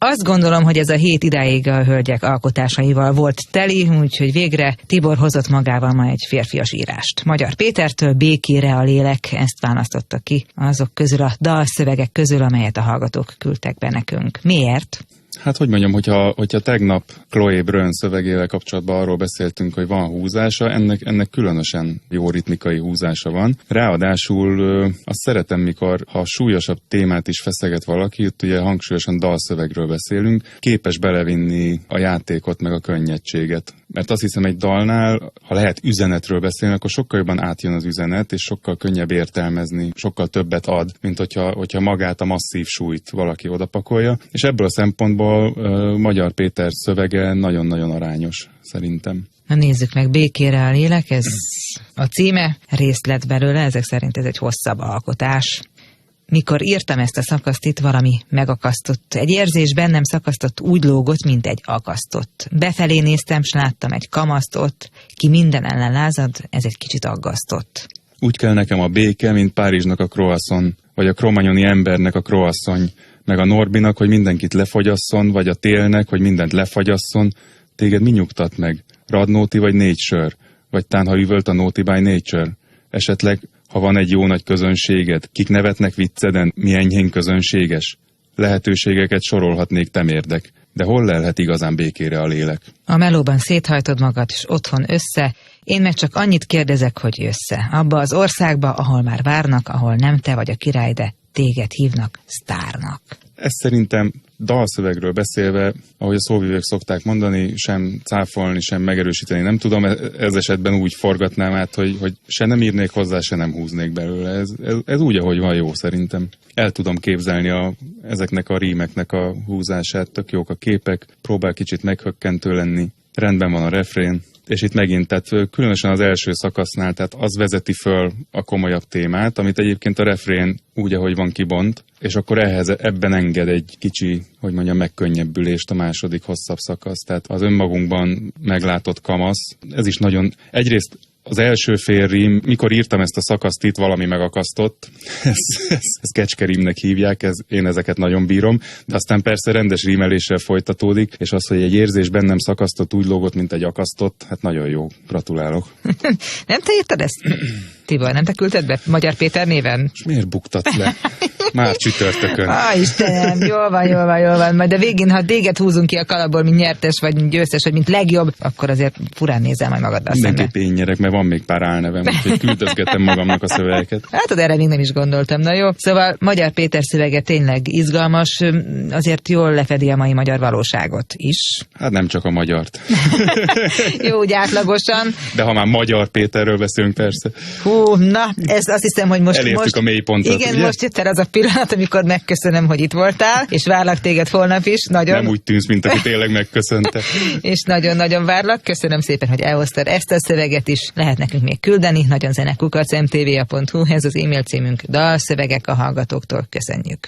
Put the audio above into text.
Azt gondolom, hogy ez a hét idáig a hölgyek alkotásaival volt teli, úgyhogy végre Tibor hozott magával ma egy férfias írást. Magyar Pétertől Békére a lélek, ezt választotta ki azok közül a dalszövegek közül, amelyet a hallgatók küldtek be nekünk. Miért? Hát hogy mondjam, hogyha tegnap Chloé Brön szövegével kapcsolatban arról beszéltünk, hogy van húzása, ennek különösen jó ritmikai húzása van. Ráadásul azt szeretem, mikor, ha súlyosabb témát is feszeget valaki, itt ugye hangsúlyosan dalszövegről beszélünk, képes belevinni a játékot meg a könnyedséget. Mert azt hiszem, egy dalnál, ha lehet üzenetről beszélni, akkor sokkal jobban átjön az üzenet, és sokkal könnyebb értelmezni, sokkal többet ad, mint hogyha magát a masszív súlyt valaki odapakolja. És ebből a szempontból Magyar Péter szövege nagyon-nagyon arányos, szerintem. Na nézzük meg, Békére a lélek, ez a címe, részlet belőle, ezek szerint ez egy hosszabb alkotás. Mikor írtam ezt a szakaszt, itt valami megakasztott. Egy érzés bennem szakasztott, úgy lógott, mint egy akasztott. Befelé néztem, s láttam egy kamaszt ott, ki minden ellen lázad, ez egy kicsit aggasztott. Úgy kell nekem a béke, mint Párizsnak a croissant, vagy a cromagnoni embernek a croasszony, meg a Norbinak, hogy mindenkit lefogyasszon, vagy a Télnek, hogy mindent lefagyasszon. Téged mi nyugtat meg? Radnóti vagy 4 sör? Vagy tán, ha üvölt a Naughty by Nature? Esetleg, ha van egy jó nagy közönséged, kik nevetnek vicceden, mi enyhén közönséges? Lehetőségeket sorolhatnék temérdek, de hol lelhet igazán békére a lélek? A melóban széthajtod magad, és otthon össze, én meg csak annyit kérdezek, hogy össze. Abba az országba, ahol már várnak, ahol nem te vagy a király, de téged hívnak sztárnak. Ez szerintem dalszövegről beszélve, ahogy a szóvivők szokták mondani, sem cáfolni, sem megerősíteni nem tudom, ez esetben úgy forgatnám át, hogy se nem írnék hozzá, se nem húznék belőle. Ez úgy, ahogy van, jó szerintem. El tudom képzelni ezeknek a rímeknek a húzását, tök jók a képek, próbál kicsit meghökkentő lenni, rendben van a refrén, és itt megint, tehát különösen az első szakasznál, tehát az vezeti föl a komolyabb témát, amit egyébként a refrén úgy, ahogy van, kibont, és akkor ebben enged egy kicsi, hogy mondjam, megkönnyebbülést a második hosszabb szakasz. Tehát az önmagunkban meglátott kamasz, ez is nagyon, egyrészt az első fél rím, mikor írtam ezt a szakaszt, itt valami megakasztott, ezt kecskerímnek hívják, én ezeket nagyon bírom, de aztán persze rendes rímeléssel folytatódik, és az, hogy egy érzés bennem szakasztott, úgy lógott, mint egy akasztott, hát nagyon jó, gratulálok. Nem te írtad ezt? Tibor, nem te küldted be Magyar Péter néven? És miért buktatsz le? Már csütörtökön. Istenem, jól van. Majd a végén, ha téged húzunk ki a kalapból, mint nyertes, vagy mint győztes, vagy mint legjobb, akkor azért furán nézel majd magaddal szembe. Mindenképp én nyerek, mert van még pár álnevem, úgyhogy küldözgetem magamnak a szövegeket. Hát erre még nem is gondoltam, na jó. Szóval Magyar Péter szövege tényleg izgalmas, azért jól lefedi a mai magyar valóságot is. Hát nem csak a magyart. Jó, úgy átlagosan. De ha már Magyar Péterről beszélünk, persze. Hú, na, ezt azt hiszem, hogy most... Elértük a mélypontot, igen, ugye? most jött el az a pillanat, amikor megköszönöm, hogy itt voltál, és várlak téged holnap is. Nagyon... Nem úgy tűnsz, mint aki tényleg megköszönte. És nagyon-nagyon várlak. Köszönöm szépen, hogy elhoztad ezt a szöveget is. Lehet nekünk még küldeni, nagyonzene@mtva.hu, ez az e-mail címünk, dalszövegek a hallgatóktól. Köszönjük.